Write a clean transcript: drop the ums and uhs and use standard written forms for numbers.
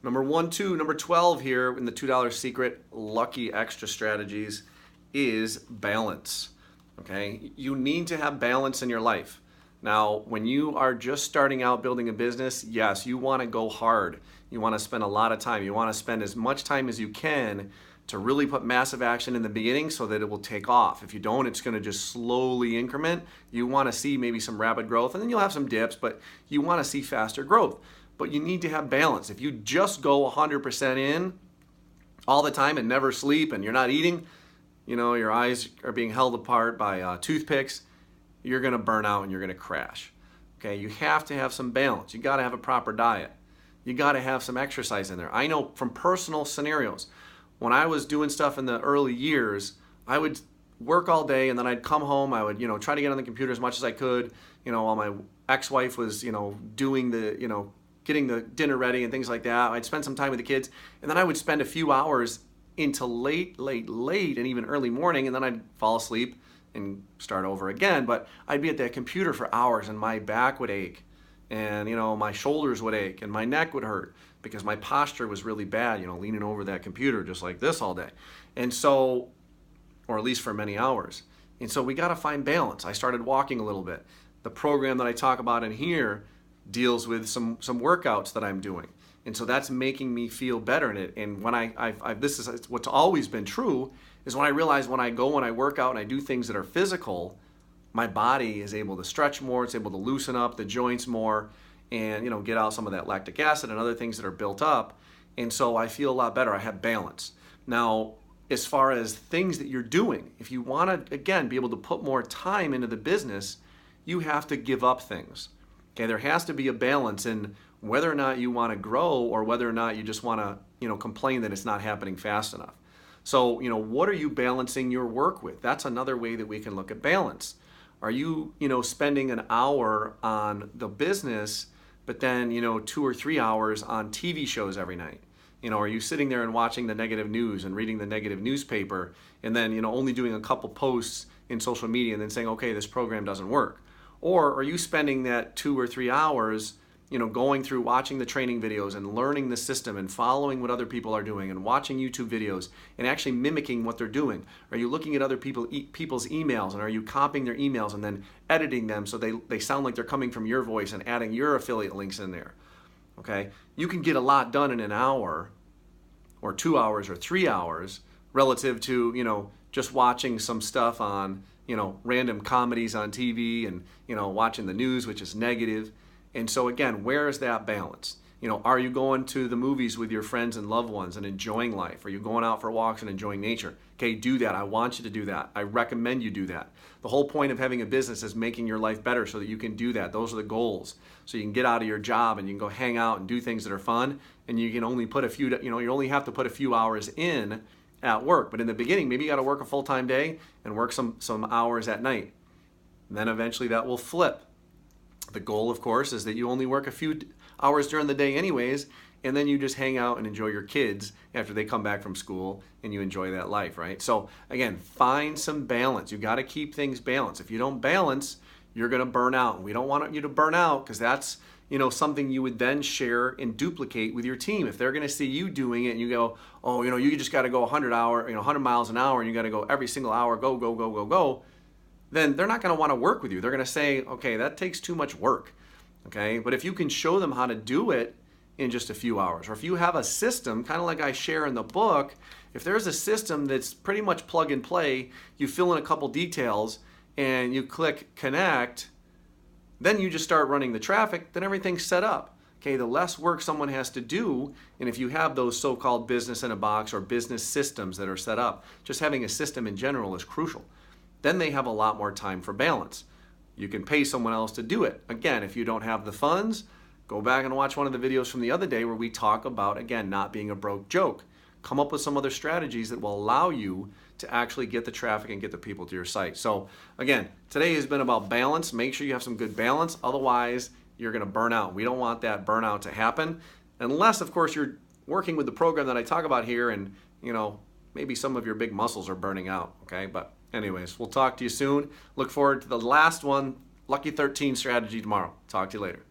Number 12 here in the $2 secret lucky extra strategies is balance. Okay, you need to have balance in your life. Now, when you are just starting out building a business, yes, you want to go hard. You want to spend a lot of time. You want to spend as much time as you can to really put massive action in the beginning so that it will take off. If you don't, it's going to just slowly increment. You want to see maybe some rapid growth, and then you'll have some dips, but you want to see faster growth. But you need to have balance. If you just go 100% in all the time and never sleep and you're not eating, your eyes are being held apart by toothpicks, you're going to burn out and you're going to crash. Okay, you have to have some balance. You got to have a proper diet. You got to have some exercise in there. I know from personal scenarios, when I was doing stuff in the early years, I would work all day and then I'd come home. I would, try to get on the computer as much as I could, while my ex-wife was, doing the, getting the dinner ready and things like that. I'd spend some time with the kids, and then I would spend a few hours into late, and even early morning, and then I'd fall asleep and start over again. But I'd be at that computer for hours, and my back would ache, and my shoulders would ache, and my neck would hurt because my posture was really bad, leaning over that computer just like this all day. And so, or at least for many hours. And so we got to find balance. I started walking a little bit. The program that I talk about in here deals with some workouts that I'm doing. And so that's making me feel better in it. And when this is what's always been true, is when I realize when I go and I work out and I do things that are physical, my body is able to stretch more, it's able to loosen up the joints more, and get out some of that lactic acid and other things that are built up. And so I feel a lot better. I have balance. Now, as far as things that you're doing, if you want to, again, be able to put more time into the business, you have to give up things. Okay, there has to be a balance in whether or not you want to grow or whether or not you just want to, complain that it's not happening fast enough. So, what are you balancing your work with? That's another way that we can look at balance. Are you, spending an hour on the business, but then, 2 or 3 hours on TV shows every night? Are you sitting there and watching the negative news and reading the negative newspaper and then, only doing a couple posts in social media and then saying, okay, this program doesn't work? Or are you spending that 2 or 3 hours, going through watching the training videos and learning the system and following what other people are doing and watching YouTube videos and actually mimicking what they're doing? Are you looking at other people's emails, and are you copying their emails and then editing them so they sound like they're coming from your voice and adding your affiliate links in there? Okay, you can get a lot done in an hour or 2 hours or 3 hours relative to, just watching some stuff on, random comedies on TV and, watching the news, which is negative. And so again, where is that balance? Are you going to the movies with your friends and loved ones and enjoying life? Are you going out for walks and enjoying nature? Okay, do that. I want you to do that. I recommend you do that. The whole point of having a business is making your life better so that you can do that. Those are the goals. So you can get out of your job and you can go hang out and do things that are fun, and you can only put you only have to put a few hours in at work. But in the beginning, maybe you got to work a full-time day and work some hours at night. And then eventually that will flip. The goal, of course, is that you only work a few hours during the day anyways, and then you just hang out and enjoy your kids after they come back from school, and you enjoy that life, right? So again, find some balance. You got to keep things balanced. If you don't balance, you're going to burn out. And we don't want you to burn out because that's, something you would then share and duplicate with your team. If they're going to see you doing it and you go, oh, you just got to go 100 miles an hour, and you got to go every single hour, go, then they're not going to want to work with you. They're going to say, okay, that takes too much work. Okay, but if you can show them how to do it in just a few hours, or if you have a system, kind of like I share in the book, if there's a system that's pretty much plug and play, you fill in a couple details and you click connect, then you just start running the traffic, then everything's set up. Okay, the less work someone has to do, and if you have those so-called business in a box or business systems that are set up, just having a system in general is crucial. Then they have a lot more time for balance. You can pay someone else to do it. Again, if you don't have the funds, go back and watch one of the videos from the other day where we talk about, again, not being a broke joke. Come up with some other strategies that will allow you to actually get the traffic and get the people to your site. So again, today has been about balance. Make sure you have some good balance. Otherwise, you're going to burn out. We don't want that burnout to happen unless, of course, you're working with the program that I talk about here and, maybe some of your big muscles are burning out, okay? But anyways, we'll talk to you soon. Look forward to the last one, Lucky 13 strategy tomorrow. Talk to you later.